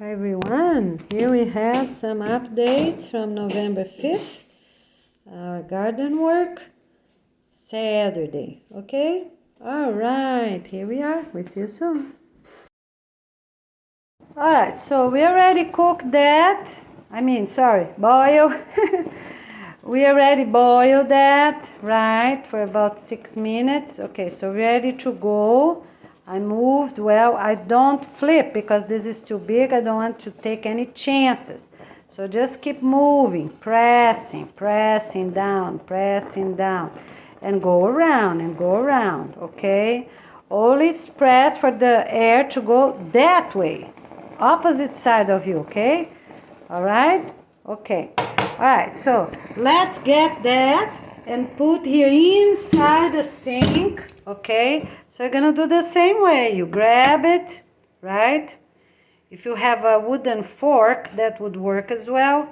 Hi everyone, here we have some updates from November 5th, our garden work, Saturday, okay? Alright, here we are, we'll see you soon. Alright, so we already cooked that, boil. We already boiled that, right, for about 6 minutes. Okay, so ready to go. I moved, well, I don't flip because this is too big. I don't want to take any chances. So just keep moving, pressing down, and go around, okay? Always press for the air to go that way, opposite side of you, okay? All right? Okay. All right, so let's get that and put here inside the sink, okay? So you're gonna do the same way. You grab it, right? If you have a wooden fork, that would work as well,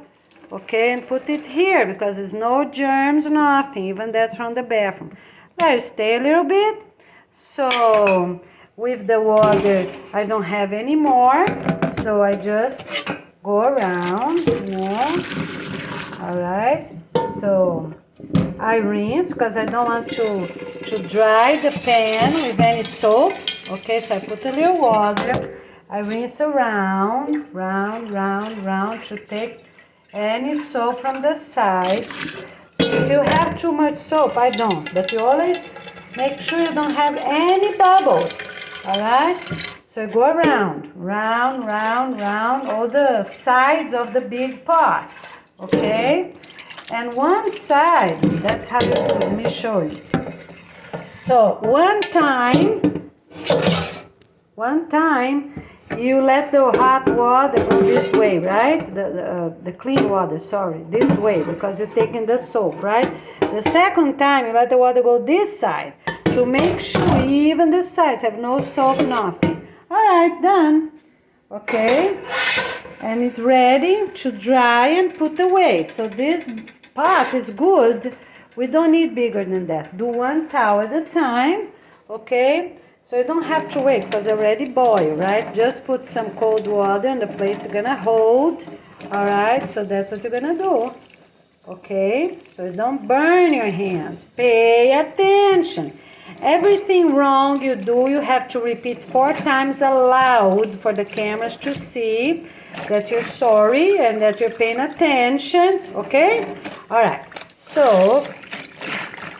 okay? And put it here because there's no germs, nothing, even that's from the bathroom. Let it stay a little bit. So with the water, I don't have any more, so I just go around, all right? So I rinse because I don't want to dry the pan with any soap, okay? So I put a little water. I rinse around, round to take any soap from the sides. So if you have too much soap, I don't, but you always make sure you don't have any bubbles, all right? So go around, round, all the sides of the big pot, okay? And one side, that's how you do it. Let me show you. So one time, you let the hot water go this way, right? The clean water, sorry, this way, because you're taking the soap, right? The second time, you let the water go this side to make sure even the sides have no soap, nothing. All right, done. Okay, and it's ready to dry and put away. So this pot is good. We don't need bigger than that. Do one towel at a time, okay? So you don't have to wait because it already boiled, right? Just put some cold water in the place you're gonna hold, all right? So that's what you're gonna do, okay? So you don't burn your hands. Pay attention. Everything wrong you do, you have to repeat 4 times aloud for the cameras to see that you're sorry and that you're paying attention, okay? All right, so,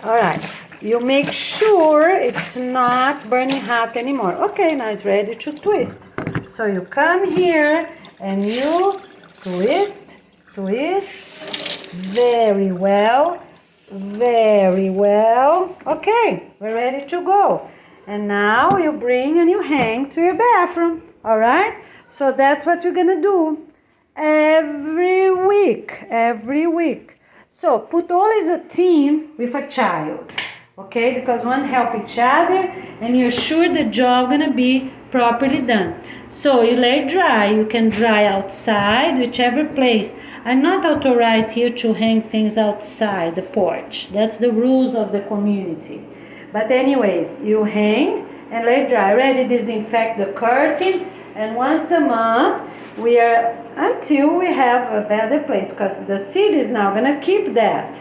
all right, you make sure it's not burning hot anymore. Okay, now it's ready to twist. So you come here and you twist, very well. Okay, we're ready to go. And now you bring and you hang to your bathroom, all right? So that's what we're gonna do every week. So put always a team with a child, okay? Because one help each other and you're sure the job gonna be properly done. So you let it dry. You can dry outside, whichever place. I'm not authorized here to hang things outside the porch. That's the rules of the community. But anyways, you hang and let it dry. Already disinfect the curtain, and once a month until we have a better place, because the city is now gonna keep that,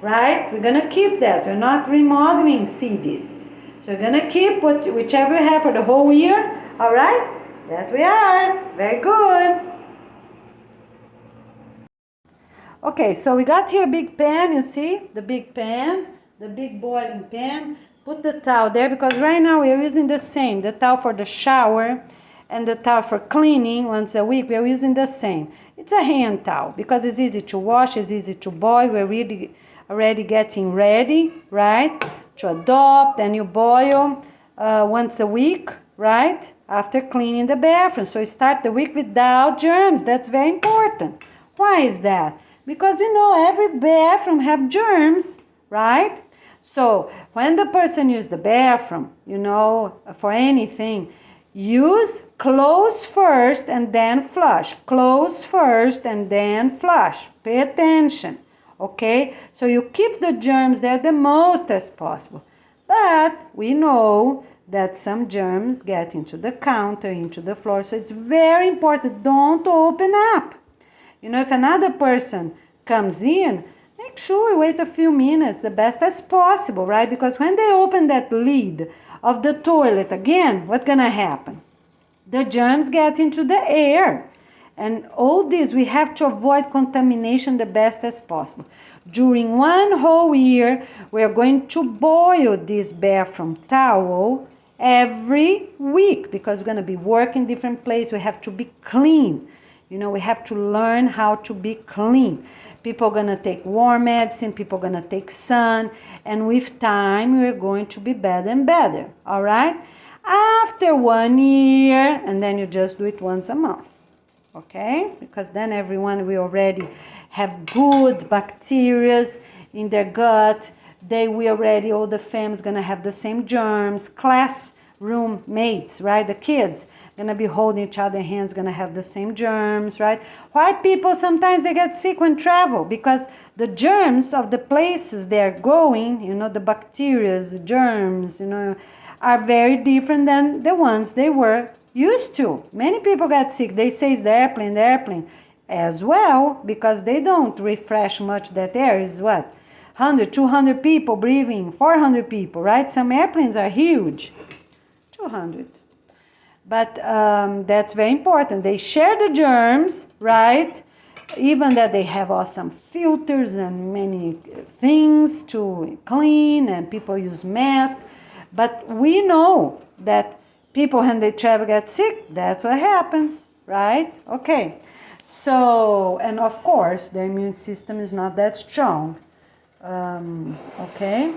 right? We're gonna keep that. We're not remodeling cities. So we're gonna keep whichever you have for the whole year, all right? That we are. Very good. Okay, so we got here a big pan, you see? The big pan, the big boiling pan. Put the towel there because right now we are using the same. The towel for the shower and the towel for cleaning once a week, we are using the same. It's a hand towel because it's easy to wash, it's easy to boil. We're really already getting ready, right? To adopt, and you boil once a week, right? After cleaning the bathroom. So you start the week without germs. That's very important. Why is that? Because every bathroom have germs, right? So when the person uses the bathroom, for anything, close first and then flush. Close first and then flush. Pay attention, okay? So you keep the germs there the most as possible. But we know that some germs get into the counter, into the floor. So it's very important. Don't open up. You know, if another person comes in, make sure you wait a few minutes, the best as possible, right? Because when they open that lid of the toilet again, what's gonna happen? The germs get into the air. And all this, we have to avoid contamination the best as possible. During one whole year, we are going to boil this bathroom towel every week because we're going to be working different places. We have to be clean. You know, we have to learn how to be clean. People are going to take warm medicine, people are going to take sun, and with time, we're going to be better and better, all right? After 1 year, and then you just do it once a month. Okay, because then everyone will already have good bacteria in their gut. They will already, all the family's gonna have the same germs. Classroom mates, right? The kids gonna be holding each other's hands, gonna have the same germs, right? White people sometimes they get sick when travel because the germs of the places they're going, you know, the bacteria, the germs, you know, are very different than the ones they were used to. Many people get sick. They say it's the airplane as well, because they don't refresh much that air. Is what? 100, 200 people breathing, 400 people, right? Some airplanes are huge. 200. But that's very important. They share the germs, right? Even that they have awesome filters and many things to clean, and people use masks. But we know that people, when they travel, get sick. That's what happens, right? Okay. So, and of course, the immune system is not that strong. Okay.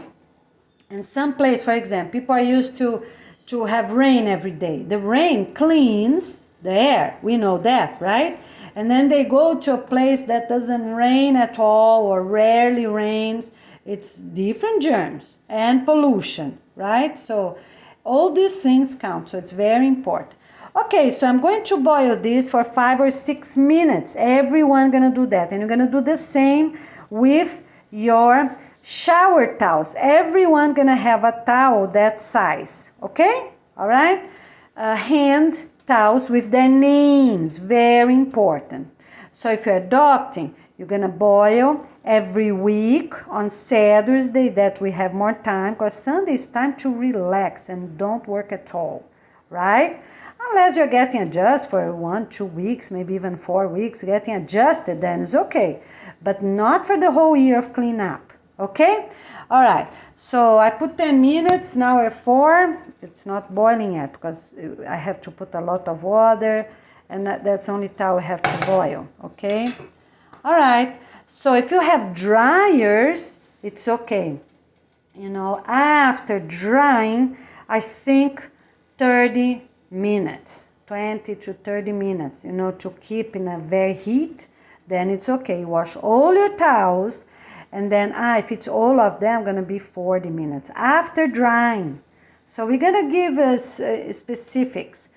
In some place, for example, people are used to have rain every day. The rain cleans the air. We know that, right? And then they go to a place that doesn't rain at all or rarely rains. It's different germs and pollution, right? So all these things count, so it's very important. Okay, so I'm going to boil this for 5 or 6 minutes. Everyone gonna do that. And you're gonna do the same with your shower towels. Everyone gonna have a towel that size, okay? All right? Hand towels with their names, very important. So if you're adopting, you're gonna boil every week on Saturday that we have more time, because Sunday is time to relax and don't work at all, right? Unless you're getting adjusted for 1, 2 weeks, maybe even 4 weeks, getting adjusted, then it's okay. But not for the whole year of cleanup, okay? All right, so I put 10 minutes, now we're 4. It's not boiling yet because I have to put a lot of water, and that's only towel I have to boil, okay? All right, so if you have dryers, it's okay. You know, after drying, I think 30 minutes, 20 to 30 minutes, you know, to keep in a very heat, then it's okay. Wash all your towels, and then if it's all of them, gonna be 40 minutes after drying. So we're gonna give us specifics,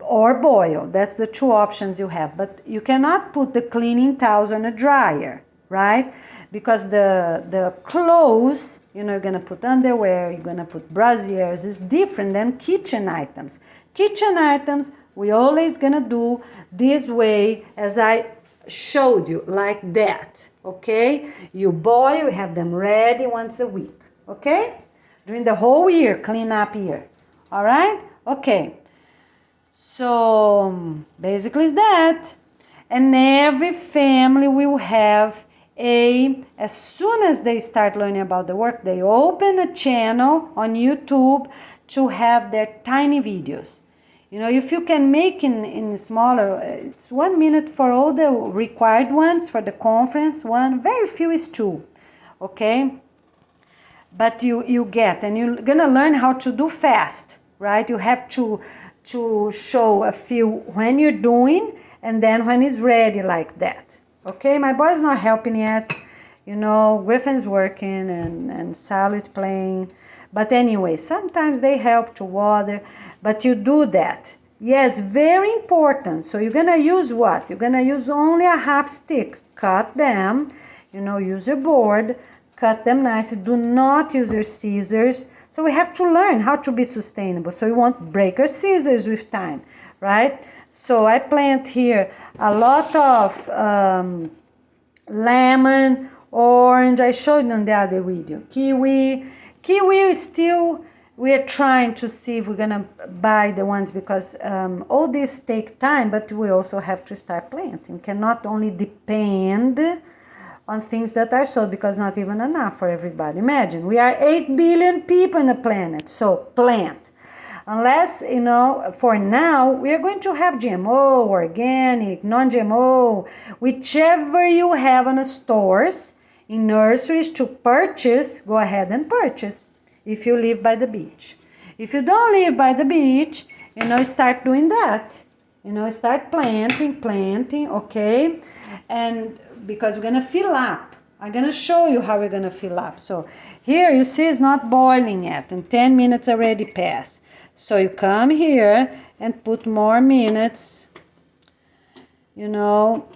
or boil. That's the 2 options you have, but you cannot put the cleaning towels on a dryer, right? Because the clothes, you know, you're gonna put underwear, you're gonna put brassieres, is different than kitchen items. Kitchen items, we always gonna do this way as I showed you, like that, okay? You boil, you have them ready once a week, okay? During the whole year, clean up year, all right? Okay, so basically it's that. And every family will have as soon as they start learning about the work, they open a channel on YouTube to have their tiny videos. You know, if you can make in smaller, it's 1 minute for all the required ones for the conference, very few is 2, okay? But you get, and you're gonna learn how to do fast, right? You have to show a few when you're doing, and then when it's ready, like that. Okay, my boy's not helping yet. You know, Griffin's working and Sally's playing. But anyway, sometimes they help to water, but you do that. Yes, very important. So you're gonna use what? You're gonna use only a half stick. Cut them, you know, use your board, cut them nicely. Do not use your scissors. So we have to learn how to be sustainable. So we won't break our scissors with time, right? So I plant here a lot of lemon, orange. I showed you on the other video. Kiwi. Kiwi is still, we're trying to see if we're gonna buy the ones because all these take time, but we also have to start planting. We cannot only depend on things that are sold because not even enough for everybody. Imagine, we are 8 billion people on the planet, so plant. Unless, you know, for now, we are going to have GMO, organic, non-GMO, whichever you have in the stores, in nurseries to purchase, go ahead and purchase if you live by the beach. If you don't live by the beach, you know, start doing that. You know, start planting, okay? And because we're gonna fill up. I'm gonna show you how we're gonna fill up. So here you see it's not boiling yet and 10 minutes already passed. So you come here and put more minutes, you know,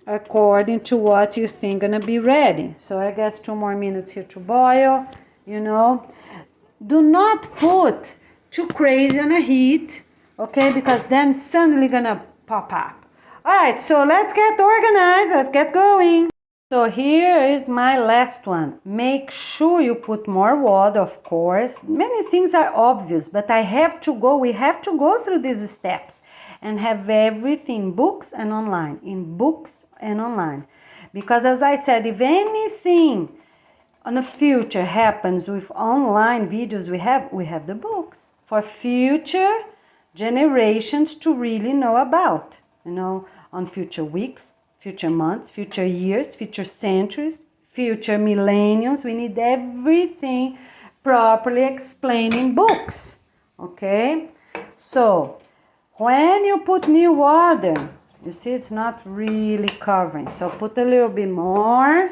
according to what you think gonna be ready. So I guess 2 more minutes here to boil, you know. Do not put too crazy on a heat, okay, because then suddenly gonna pop up. All right, so let's get organized, let's get going. So here is my last one. Make sure you put more water, of course. Many things are obvious, but we have to go through these steps and have everything in books and online, Because as I said, if anything in the future happens with online videos, we have the books for future generations to really know about, you know, on future weeks, future months, future years, future centuries, future millenniums. We need everything properly explained in books, okay? So when you put new water, you see it's not really covering, so put a little bit more.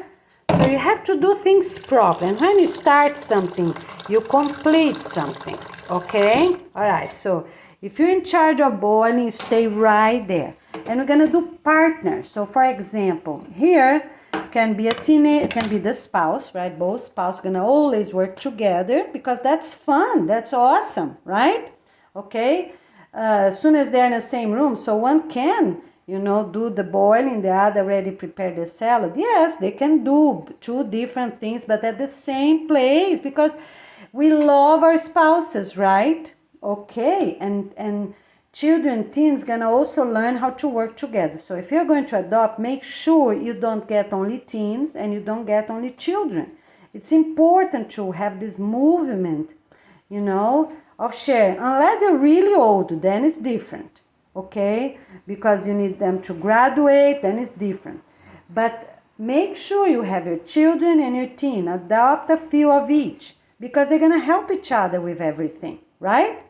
So you have to do things properly, and when you start something, you complete something, okay? All right, so if you're in charge of boiling, you stay right there. And we're gonna do partners. So for example, here can be a teenager, can be the spouse, right? Both spouses gonna always work together because that's fun, that's awesome, right? Okay, as soon as they're in the same room, so one can, you know, do the boiling, the other already prepare the salad. Yes, they can do 2 different things, but at the same place because we love our spouses, right? Okay, and children, teens gonna also learn how to work together. So if you're going to adopt, make sure you don't get only teens and you don't get only children. It's important to have this movement, you know, of sharing. Unless you're really old, then it's different, okay? Because you need them to graduate, then it's different. But make sure you have your children and your teen. Adopt a few of each because they're gonna help each other with everything, right?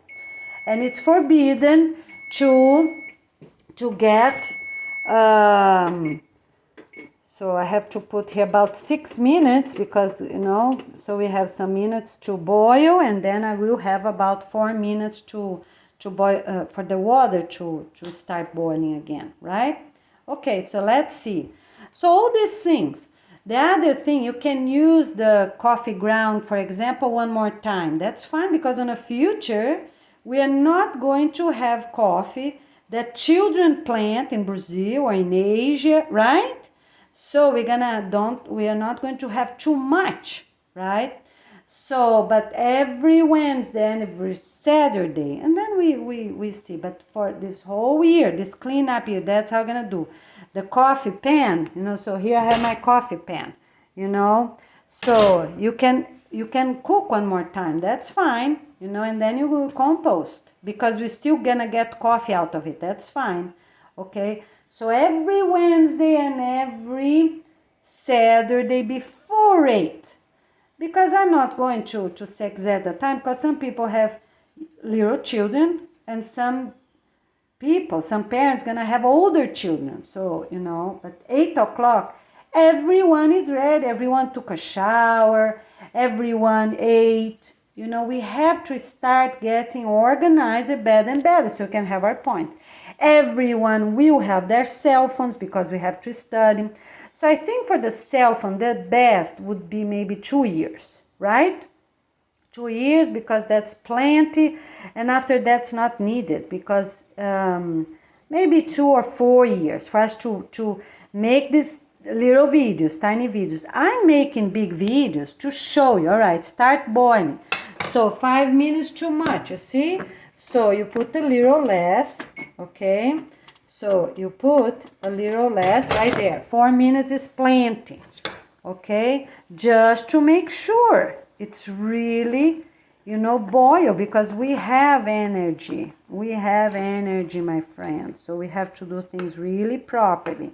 And it's forbidden to get, so I have to put here about 6 minutes because, you know, so we have some minutes to boil and then I will have about 4 minutes to boil, for the water to start boiling again, right? Okay, so let's see. So all these things. The other thing, you can use the coffee ground, for example, one more time. That's fine because in the future, we are not going to have coffee that children plant in Brazil or in Asia, right? So we are not going to have too much, right? So, but every Wednesday and every Saturday, and then we see, but for this whole year, this cleanup year, that's how I'm gonna do. The coffee pan, you know, so here I have my coffee pan, you know. So you can cook one more time, that's fine, you know, and then you will compost because we're still gonna get coffee out of it, that's fine, okay? So every Wednesday and every Saturday before 8, because I'm not going to say exact the time because some people have little children and some parents gonna have older children, so, you know, but 8 o'clock, everyone is ready, everyone took a shower, everyone ate, you know, we have to start getting organized better and better so we can have our point. Everyone will have their cell phones because we have to study. So I think for the cell phone, the best would be maybe 2 years, right? 2 years, because that's plenty, and after that's not needed, because maybe 2 or 4 years for us to make these little videos, tiny videos. I'm making big videos to show you. All right, start boiling. So 5 minutes too much, you see? So you put a little less, okay? So you put a little less right there. 4 minutes is plenty, okay? Just to make sure it's really, boil, because we have energy. We have energy, my friends. So we have to do things really properly,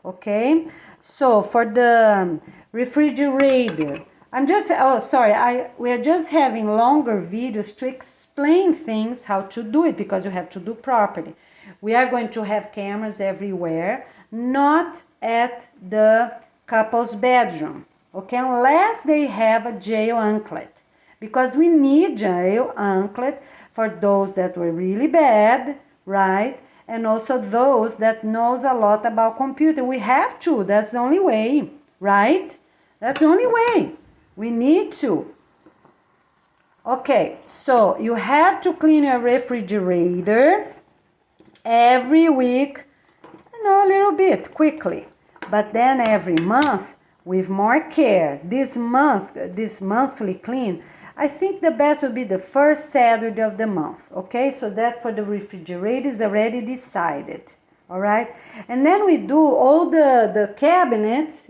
okay? So for the refrigerator, we're just having longer videos to explain things, how to do it, because you have to do properly. We are going to have cameras everywhere, not at the couple's bedroom, okay, unless they have a jail anklet, because we need jail anklet for those that were really bad, right? And also those that knows a lot about computer. We have to, that's the only way, right? That's the only way. We need to. Okay, so you have to clean your refrigerator every week, a little bit, quickly. But then every month with more care. This monthly clean, I think the best would be the first Saturday of the month, okay? So that for the refrigerator is already decided, all right? And then we do all the cabinets,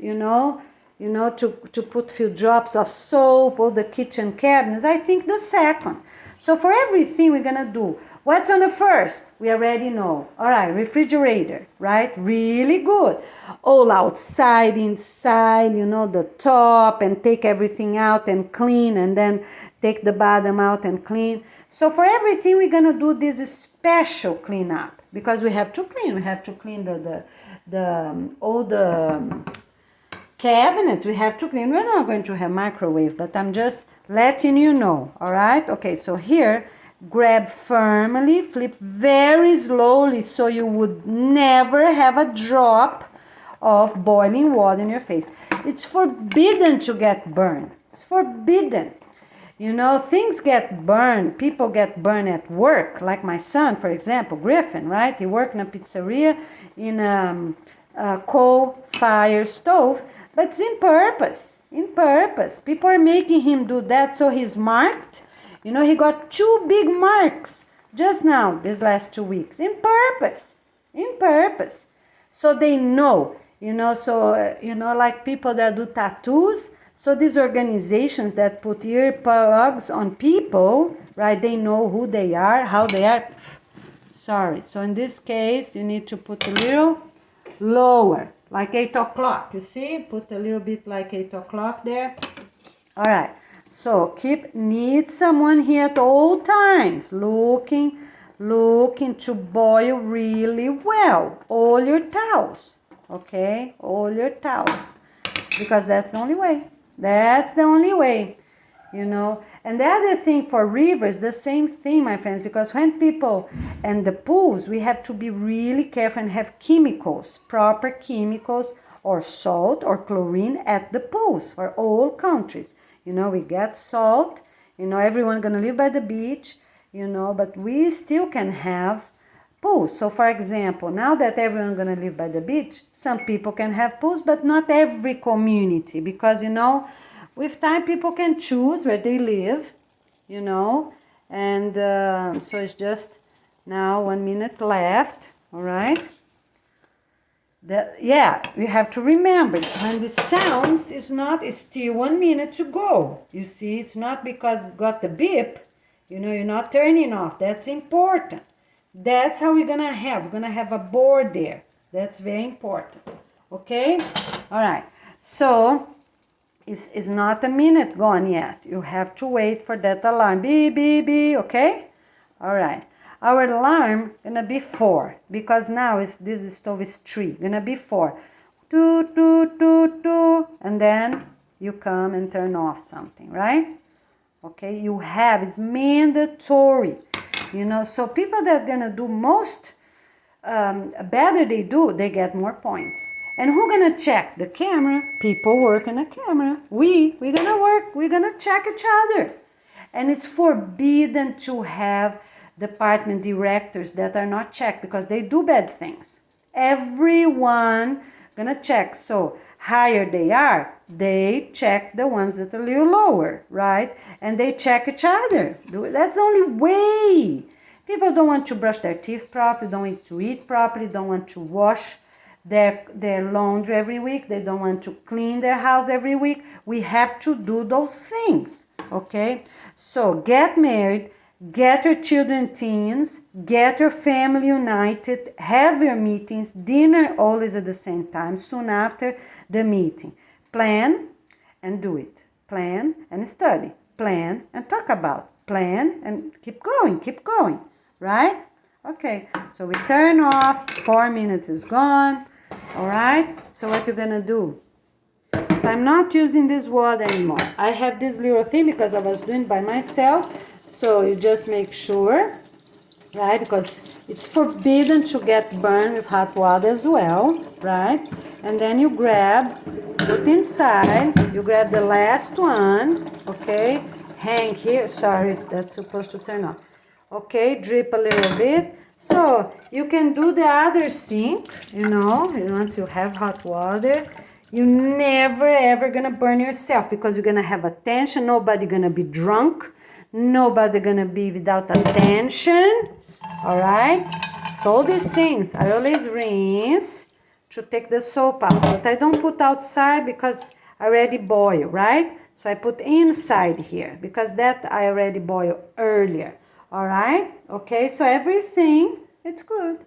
to put few drops of soap, all the kitchen cabinets, I think the second. So for everything we're gonna do, what's on the first? We already know. All right, refrigerator, right? Really good. All outside, inside, the top, and take everything out and clean, and then take the bottom out and clean. So for everything, we're gonna do this special cleanup, because we have to clean. We have to clean all the cabinets. We have to clean. We're not going to have microwave, but I'm just letting you know. All right? Okay, so here, grab firmly, flip very slowly, so you would never have a drop of boiling water in your face. It's forbidden to get burned. It's forbidden. Things get burned. People get burned at work, like my son, for example, Griffin, right? He worked in a pizzeria in a coal-fired stove, but it's in purpose. People are making him do that, so he's marked. He got 2 big marks just now, these last 2 weeks, in purpose. So they know, like people that do tattoos. So these organizations that put earplugs on people, right, they know who they are, how they are. Sorry, so in this case, you need to put a little lower, like 8 o'clock, you see? Put a little bit like 8 o'clock there. All right, so need someone here at all times, looking to boil really well. All your towels, okay? All your towels, because that's the only way. That's the only way, And the other thing for rivers, the same thing, my friends, because when people, and the pools, we have to be really careful and have chemicals, proper chemicals, or salt or chlorine at the pools for all countries. We get salt, everyone gonna live by the beach, but we still can have pools. So for example, now that everyone's gonna live by the beach, some people can have pools, but not every community, because with time people can choose where they live, and so it's just now 1 minute left. All right, we have to remember when the sounds it's still 1 minute to go. You see, it's not because got the beep, you're not turning off. That's important. That's how we're gonna have a board there. That's very important. Okay? All right. So it's not a minute gone yet. You have to wait for that alarm. Beep, beep, beep. Okay? All right. Our alarm gonna be 4, because now this stove is 3. Gonna be 4. 2, 2, 2, 2, and then you come and turn off something, right? Okay? It's mandatory. So people that are gonna do most, better they do, they get more points. And who gonna check? The camera. People work in a camera. We're gonna work. We're gonna check each other. And it's forbidden to have department directors that are not checked because they do bad things. Everyone gonna check. So higher they are, they check the ones that are a little lower, right? And they check each other. That's the only way. People don't want to brush their teeth properly, don't want to eat properly, don't want to wash their laundry every week, they don't want to clean their house every week. We have to do those things, okay? So get married, get your children teens, get your family united, have your meetings, dinner always at the same time, soon after the meeting. Plan and do it. Plan and study. Plan and talk about. Plan and keep going, right? Okay, so we turn off, 4 minutes is gone, all right? So what you're gonna do? So I'm not using this water anymore. I have this little thing because I was doing by myself. So you just make sure, right? Because it's forbidden to get burned with hot water as well, right? And then you grab, put inside, you grab the last one, okay? Hang here, sorry, that's supposed to turn off. Okay, drip a little bit. So you can do the other sink, once you have hot water. You're never ever gonna burn yourself because you're gonna have attention. Nobody gonna be drunk. Nobody gonna be without attention. All right. So all these things I always rinse to take the soap out, but I don't put outside because I already boil, right? So I put inside here because that I already boiled earlier. All right. Okay. So everything it's good.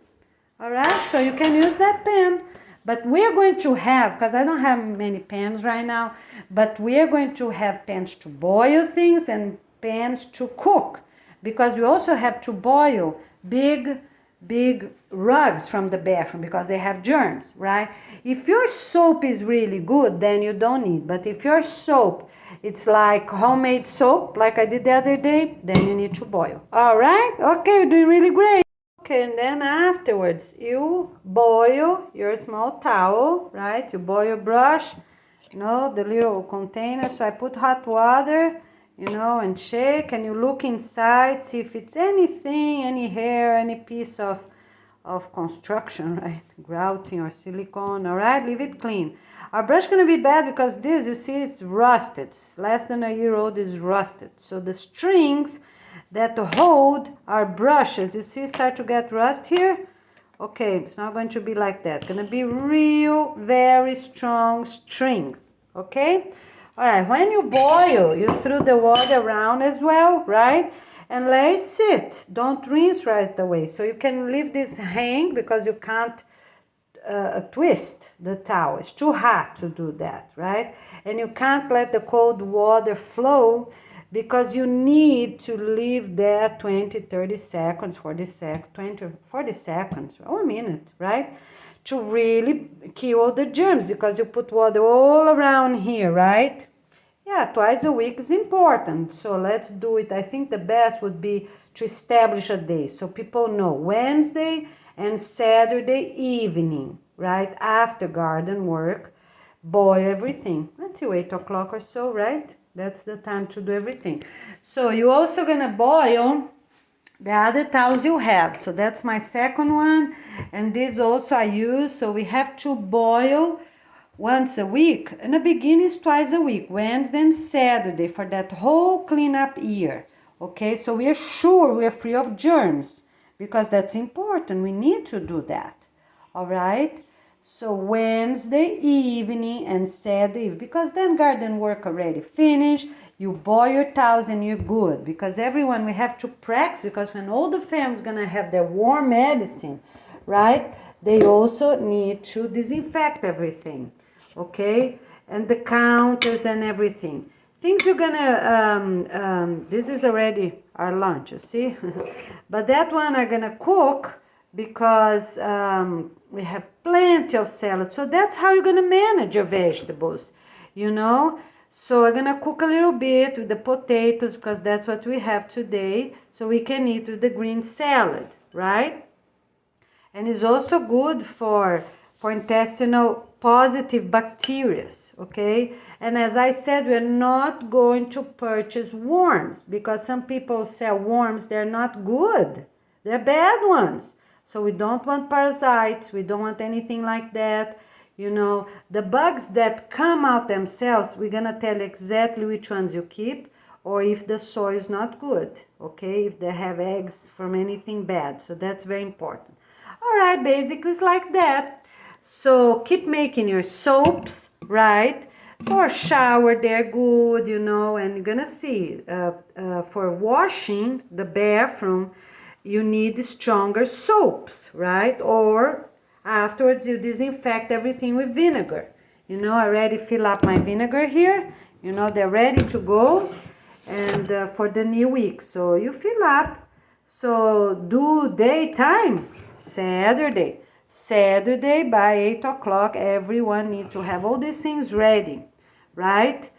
All right. So you can use that pan. But we're going to have, because I don't have many pans right now, but we're going to have pans to boil things and pans to cook. Because we also have to boil big rugs from the bathroom because they have germs, right? If your soap is really good, then you don't need. But if your soap, it's like homemade soap, like I did the other day, then you need to boil. All right? Okay, you're doing really great. Okay, and then afterwards, you boil your small towel, right? You boil your brush, the little container. So I put hot water, and shake, and you look inside, see if it's anything, any hair, any piece of construction, right? Grouting or silicone, all right? Leave it clean. Our brush gonna be bad because this, you see, it's rusted. It's less than a year old, is rusted. So the strings that hold our brushes, you see, start to get rust here. Okay, it's not going to be like that. It's gonna be real, very strong strings, okay? All right, when you boil, you throw the water around as well, right? And let it sit. Don't rinse right away. So you can leave this hang because you can't twist the towel. It's too hot to do that, right? And you can't let the cold water flow because you need to leave that 20, 30 seconds, 40 seconds, 20, 40 seconds, or a minute, right? To really kill all the germs because you put water all around here, right? Yeah, twice a week is important. So let's do it. I think the best would be to establish a day so people know Wednesday and Saturday evening, right? After garden work, boil everything until 8 o'clock or so, right? That's the time to do everything. So you're also gonna boil the other towels you have. So that's my second one. And this also I use. So we have to boil once a week. In the beginning, it's twice a week, Wednesday and Saturday, for that whole cleanup year. Okay, so we are sure we are free of germs because that's important. We need to do that. All right. So Wednesday evening and Saturday, because then garden work already finished, you boil your towels and you're good. Because everyone, we have to practice, because when all the family's gonna have their warm medicine, right? They also need to disinfect everything, okay? And the counters and everything. Things you're gonna, this is already our lunch, you see? But that one I'm gonna cook because we have plenty of salad. So that's how you're gonna manage your vegetables, So I'm gonna cook a little bit with the potatoes because that's what we have today. So we can eat with the green salad, right? And it's also good for for intestinal positive bacteria, okay? And as I said, we're not going to purchase worms because some people sell worms, they're not good. They're bad ones. So we don't want parasites, we don't want anything like that. You know, the bugs that come out themselves, we're gonna tell exactly which ones you keep, or if the soil is not good, okay? If they have eggs from anything bad, so that's very important. All right, basically it's like that. So keep making your soaps, right? For shower, they're good, you know, and you're gonna see, for washing the bathroom, you need stronger soaps, right? Or afterwards you disinfect everything with vinegar. You know, I already fill up my vinegar here. You know, they're ready to go and for the new week. So you fill up. So do daytime, Saturday. Saturday by 8 o'clock, everyone needs to have all these things ready, right?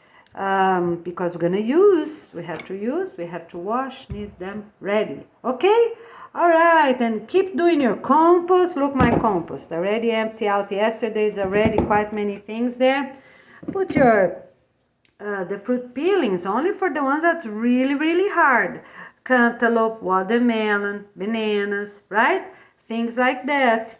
Because we're gonna use, we have to wash, need them ready, okay? All right, and keep doing your compost. Look, my compost already empty out yesterday's, already quite many things there. Put your the fruit peelings only for the ones that's really, really hard. Cantaloupe, watermelon, bananas, right? Things like that.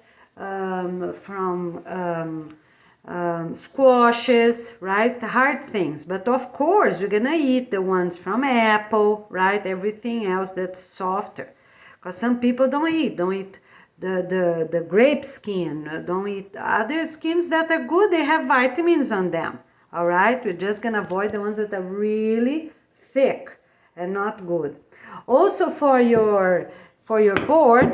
Squashes, right? Hard things. But of course, we're gonna eat the ones from apple, right? Everything else that's softer. Because some people don't eat the grape skin, don't eat other skins that are good, they have vitamins on them. All right, we're just gonna avoid the ones that are really thick and not good. Also for your board,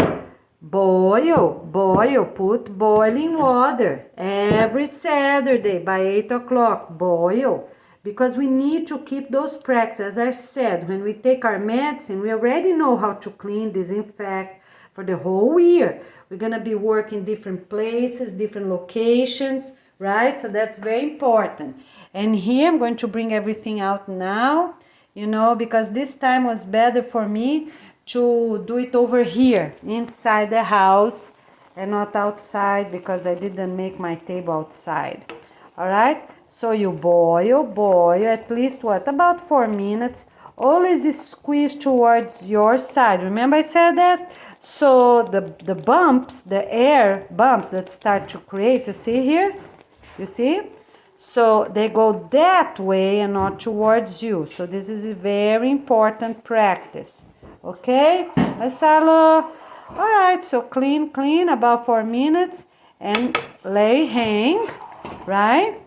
put boiling water every Saturday by 8 o'clock, boil. Because we need to keep those practices. As I said, when we take our medicine, we already know how to clean, disinfect for the whole year. We're gonna be working different places, different locations, right? So that's very important. And here I'm going to bring everything out now, you know, because this time was better for me to do it over here, inside the house, and not outside because I didn't make my table outside. All right? So you boil at least what? About 4 minutes. Always squeeze towards your side. Remember I said that? So the bumps, the air bumps that start to create, you see here? You see? So they go that way and not towards you. So this is a very important practice. Okay? Marcelo? All right, so clean about 4 minutes and hang, right?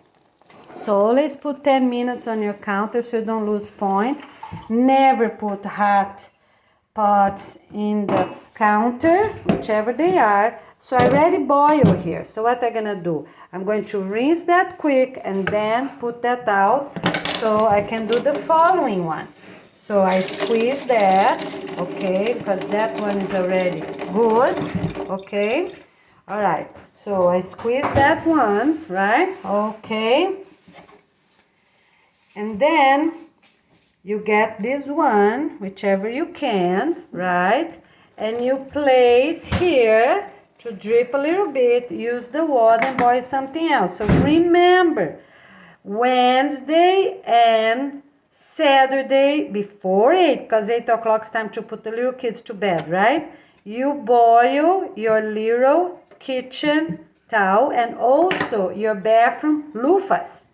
So always put 10 minutes on your counter so you don't lose points. Never put hot pots in the counter, whichever they are. So I already boil here. So what I'm gonna do? I'm going to rinse that quick and then put that out so I can do the following one. So I squeeze that, okay, because that one is already good, okay. All right, so I squeeze that one, right, okay. And then you get this one, whichever you can, right? And you place here to drip a little bit, use the water and boil something else. So remember, Wednesday and Saturday before 8, because 8 o'clock is time to put the little kids to bed, right? You boil your little kitchen towel and also your bathroom loofahs,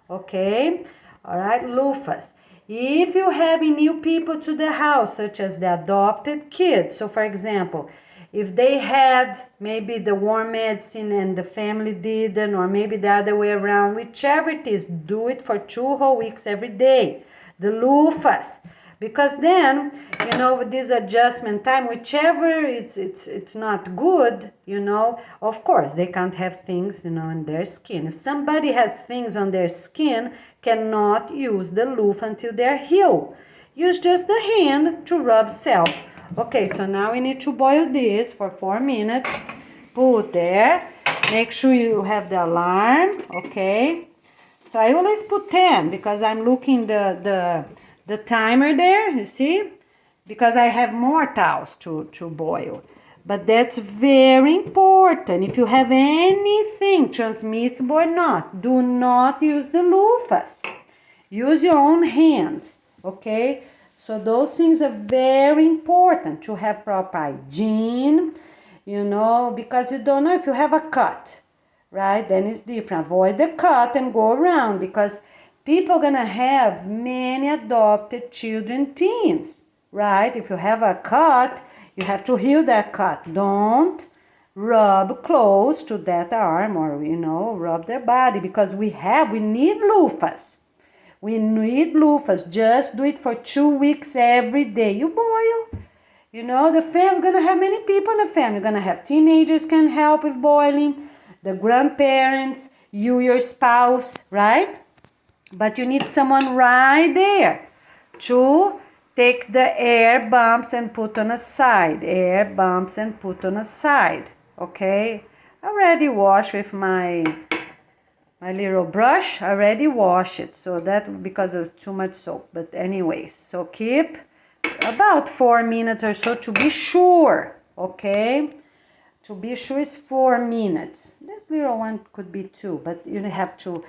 okay? All right, loofahs. If you have new people to the house, such as the adopted kids, so for example, if they had maybe the warm medicine and the family didn't, or maybe the other way around, whichever it is, do it for 2 whole weeks every day. The loofahs. Because then, you know, with this adjustment time, whichever it's not good, you know, of course, they can't have things, you know, on their skin. If somebody has things on their skin, cannot use the loofah until they're healed. Use just the hand to rub self. Okay, so now we need to boil this for 4 minutes. Put there. Make sure you have the alarm, okay? So I always put 10 because I'm looking the timer there, you see? Because I have more towels to boil. But that's very important. If you have anything transmissible or not, do not use the loofahs. Use your own hands, okay? So those things are very important to have proper hygiene, you know, because you don't know if you have a cut, right? Then it's different. Avoid the cut and go around, because people are gonna have many adopted children, teens, right? If you have a cut, you have to heal that cut. Don't rub close to that arm, or, you know, rub their body, because we need loofahs. We need loofahs. Just do it for 2 weeks every day. You boil. You know, the family, gonna have many people in the family. You're gonna have teenagers can help with boiling, the grandparents, you, your spouse, right? But you need someone right there to take the air bumps and put on a side. Air bumps and put on a side, okay? I already washed with my little brush. I already washed it, so that because of too much soap. But anyways, so keep about 4 minutes or so to be sure, okay? To be sure is 4 minutes. This little one could be 2, but you have to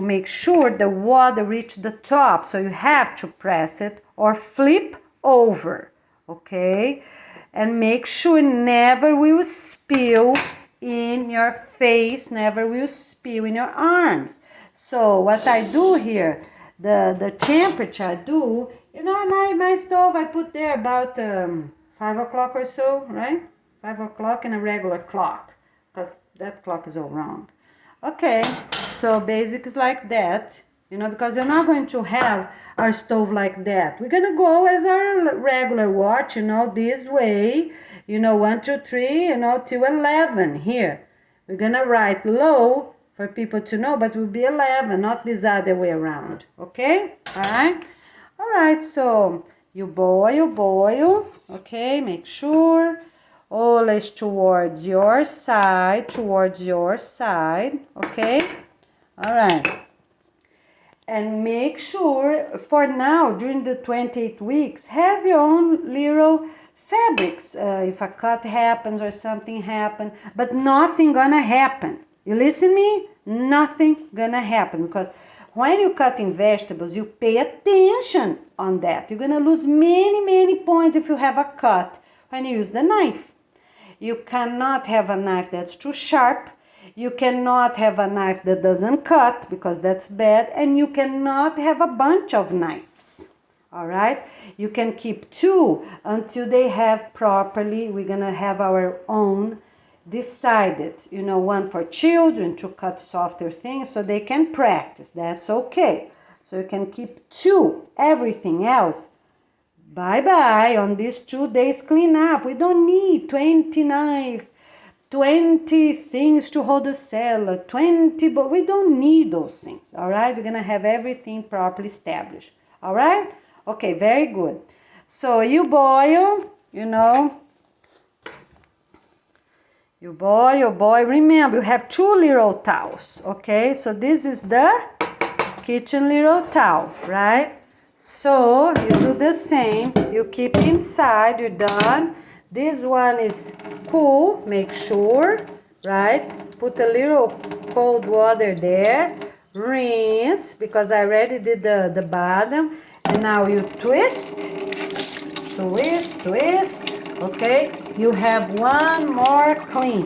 make sure the water reach the top, so you have to press it or flip over, okay? And make sure never will spill in your face, never will spill in your arms. So what I do here, the temperature I do, you know, my stove I put there about 5 o'clock or so, right? 5 o'clock and a regular clock, because that clock is all wrong. Okay, so basic is like that, you know, because we're not going to have our stove like that. We're gonna go as our regular watch, you know, this way, you know, 1, 2, 3, you know, till 11 here. We're gonna write low for people to know, but it will be 11, not this other way around, okay? All right, so you boil, okay, make sure. Always towards your side, okay? All right. And make sure, for now, during the 28 weeks, have your own little fabrics. If a cut happens or something happens, but nothing gonna happen. You listen me? Nothing gonna happen, because when you're cutting vegetables, you pay attention on that. You're gonna lose many points if you have a cut when you use the knife. You cannot have a knife that's too sharp. You cannot have a knife that doesn't cut, because that's bad. And you cannot have a bunch of knives, all right? You can keep 2 until they have properly, we're gonna have our own decided, you know, one for children to cut softer things so they can practice. That's okay. So you can keep 2. Everything else, bye-bye on these 2 days cleanup. We don't need 20 knives, 20 things to hold the salad, 20, but we don't need those things, all right? We're going to have everything properly established, all right? Okay, very good. So you boil, you know. You boil. Remember, you have 2 little towels, okay? So this is the kitchen little towel, right? So you do the same. You keep inside. You're done. This one is cool. Make sure, right? Put a little cold water there. Rinse, because I already did the bottom. And now you twist. Okay? You have one more clean.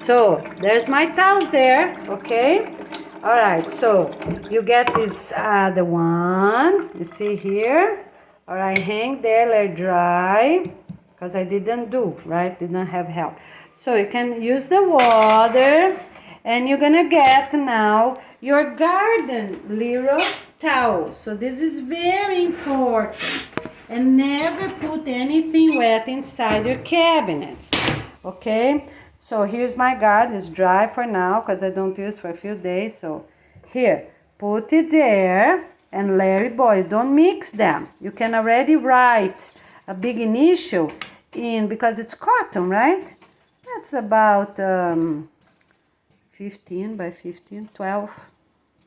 So there's my towels there, okay? All right, so you get this other one, you see here. All right, hang there, let it dry, because I didn't do, right? Didn't have help. So you can use the water, and you're gonna get now your garden little towel. So this is very important. And never put anything wet inside your cabinets, okay? So here's my garden. It's dry for now because I don't use for a few days. So here, put it there and let it boil. Don't mix them. You can already write a big initial in, because it's cotton, right? That's about 15 by 15, 12.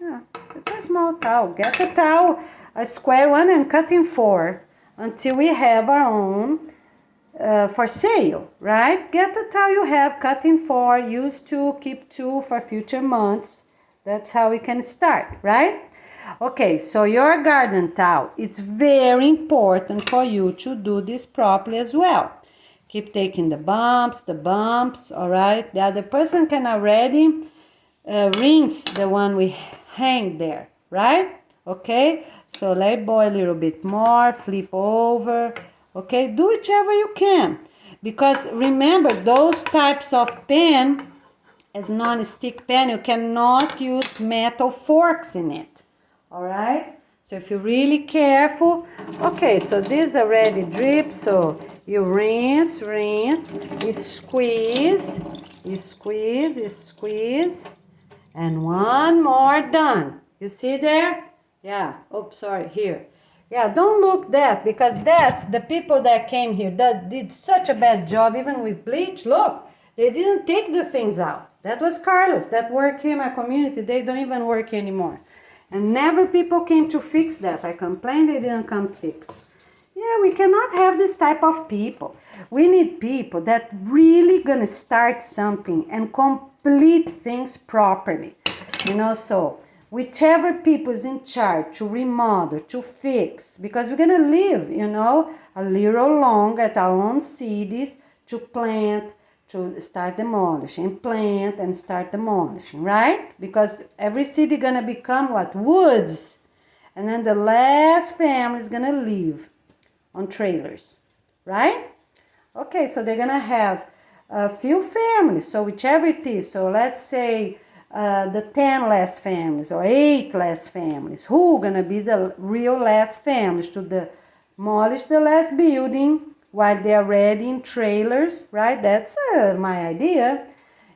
Yeah, it's a small towel. Get a towel, a square one, and cut in 4 until we have our own for sale, right? Get the towel you have, cut in 4, use 2, keep 2 for future months. That's how we can start, right? Okay, so your garden towel, it's very important for you to do this properly as well. Keep taking the bumps, all right? The other person can already rinse the one we hang there, right? Okay, so let it boil a little bit more, flip over, okay? Do whichever you can, because remember, those types of pan, as non-stick pan, you cannot use metal forks in it, all right? So if you're really careful, okay, so this already drips, so you rinse, you squeeze, and one more done. You see there? Yeah, oh, sorry, here. Yeah, don't look that, because that's the people that came here that did such a bad job, even with bleach. Look, they didn't take the things out. That was Carlos, that worked here in my community. They don't even work anymore. And never people came to fix that. I complained, they didn't come fix. Yeah, we cannot have this type of people. We need people that really gonna start something and complete things properly. You know, so whichever people is in charge to remodel, to fix, because we're gonna live, you know, a little long at our own cities to plant, to start demolishing, plant and start demolishing, right? Because every city gonna become what? Woods. And then the last family is gonna live on trailers, right? Okay, so they're gonna have a few families, so whichever it is. So let's say the 10 last families or 8 last families. Who gonna be the real last families to demolish the last building while they're ready in trailers, right? That's my idea,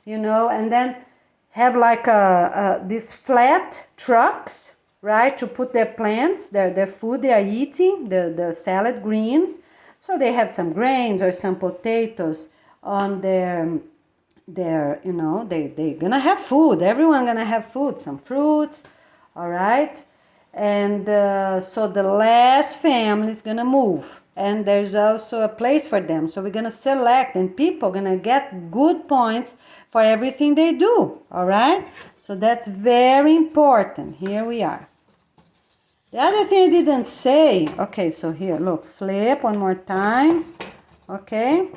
you know, and then have like these flat trucks, right, to put their plants, their food they are eating, the salad greens. So they have some grains or some potatoes on their you know, they gonna have food. Everyone gonna have food, some fruits, all right? And so the last family is gonna move. And there's also a place for them. So we're gonna select, and people gonna get good points for everything they do, all right? So that's very important. Here we are. The other thing I didn't say, okay, so here, look, flip one more time, okay?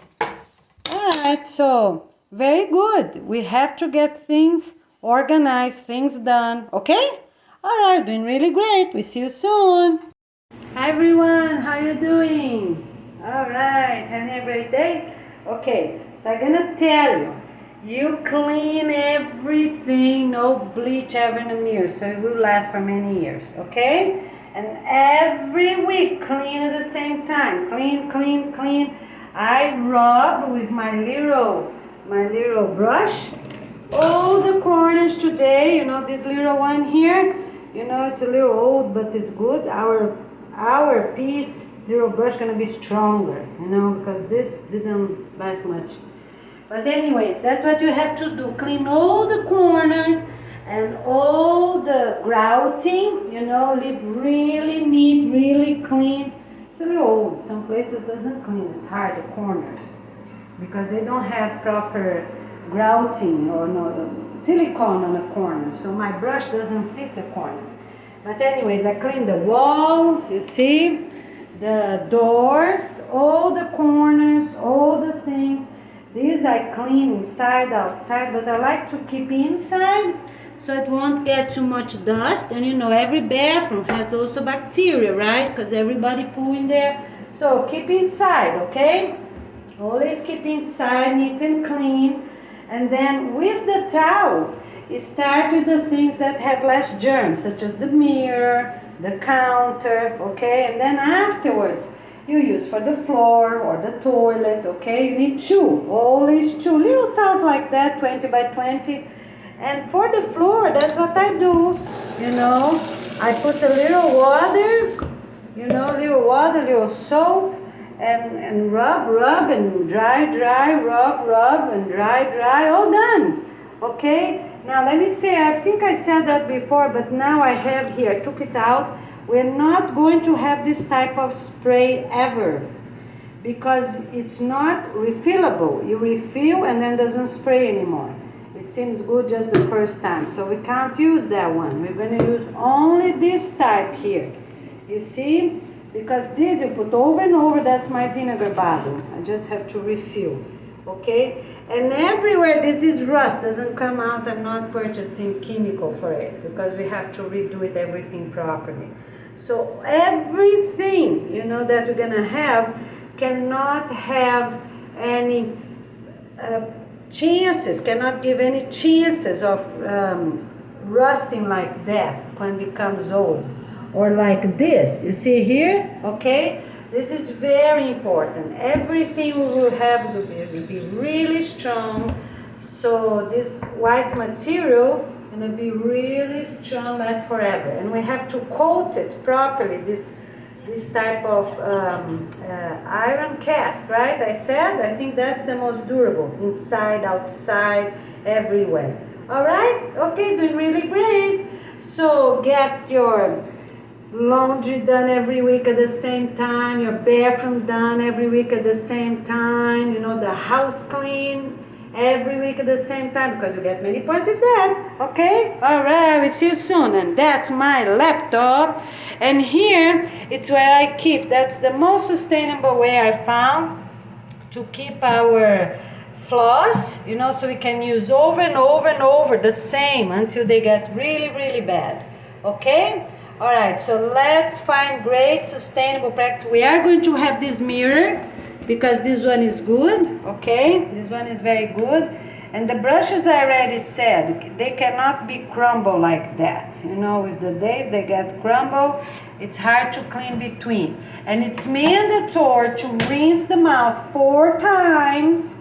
All right, so very good. We have to get things organized, things done, okay? All right, doing really great. We see you soon. Hi everyone, how you doing? All right, having a great day? Okay, so I'm gonna tell you, you clean everything, no bleach ever in the mirror, so it will last for many years, okay? And every week, clean at the same time, clean. I rub with my little brush all the corners today. You know, this little one here, you know, it's a little old, but it's good. Our piece little brush gonna be stronger, you know, because this didn't last much. But anyways, that's what you have to do. Clean all the corners and all the grouting, you know, leave really neat, really clean. It's a little old. Some places doesn't clean. It's hard, the corners, because they don't have proper grouting or no silicone on the corner. So my brush doesn't fit the corner. But anyways, I clean the wall, you see, the doors, all the corners, all the things. These I clean inside, outside, but I like to keep inside so it won't get too much dust. And you know, every bathroom has also bacteria, right? Because everybody poo in there. So keep inside, okay? Always keep inside, neat and clean. And then with the towel, start with the things that have less germs, such as the mirror, the counter, okay? And then afterwards, you use for the floor or the toilet, okay? You need 2, always 2 little towels like that, 20 by 20. And for the floor, that's what I do, you know. I put a little water, you know, little soap, and rub and dry, rub and dry, all done, okay? Now let me say, I think I said that before, but now I have here, I took it out. We're not going to have this type of spray ever. because it's not refillable. You refill and then doesn't spray anymore. It seems good just the first time, so we can't use that one. We're going to use only this type here. You see? Because this you put over and over, that's my vinegar bottle. I just have to refill, okay? And everywhere this is rust, doesn't come out, I'm not purchasing chemical for it because we have to redo it, everything properly. So everything, you know, that we're gonna have cannot have any chances, cannot give any chances of rusting like that when it becomes old. Or like this, you see here, okay? This is very important. Everything we will have will be really strong. So this white material gonna be really strong, last forever. And we have to coat it properly, this type of iron cast, right? I said, I think that's the most durable, inside, outside, everywhere. All right, okay, doing really great. So get your laundry done every week at the same time, your bathroom done every week at the same time, you know, the house clean every week at the same time, because you get many points with that, okay? All right, we'll see you soon. And that's my laptop, and here it's where I keep, that's the most sustainable way I found to keep our floss, you know, so we can use over and over and over the same until they get really, really bad, okay? All right, so let's find great sustainable practice. We are going to have this mirror because this one is good, okay? This one is very good. And the brushes, I already said, they cannot be crumbled like that. You know, with the days they get crumbled, it's hard to clean between. And it's mandatory to rinse the mouth 4 times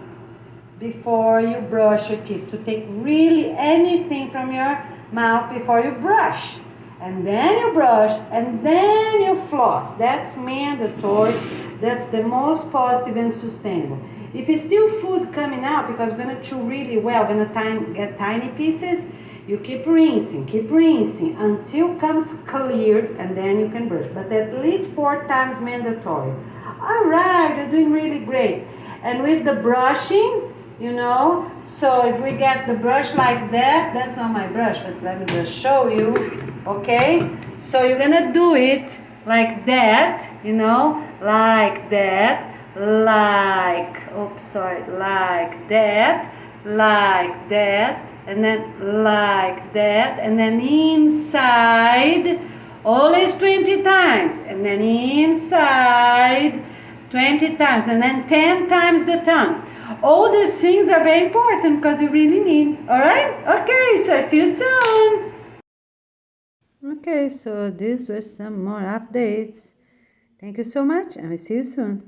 before you brush your teeth, to take really anything from your mouth before you brush. And then you brush, and then you floss. That's mandatory. That's the most positive and sustainable. If it's still food coming out, because we're gonna chew really well, we're gonna get tiny pieces, you keep rinsing until it comes clear, and then you can brush. But at least 4 times mandatory. All right, you're doing really great. And with the brushing, you know, so if we get the brush like that, that's not my brush, but let me just show you. Okay, so you're gonna do it like that, you know, like that, like that, and then like that, and then inside, always 20 times, and then inside 20 times, and then 10 times the tongue. All these things are very important because you really need, all right? Okay, so see you soon. Okay, so these were some more updates. Thank you so much, and we'll see you soon.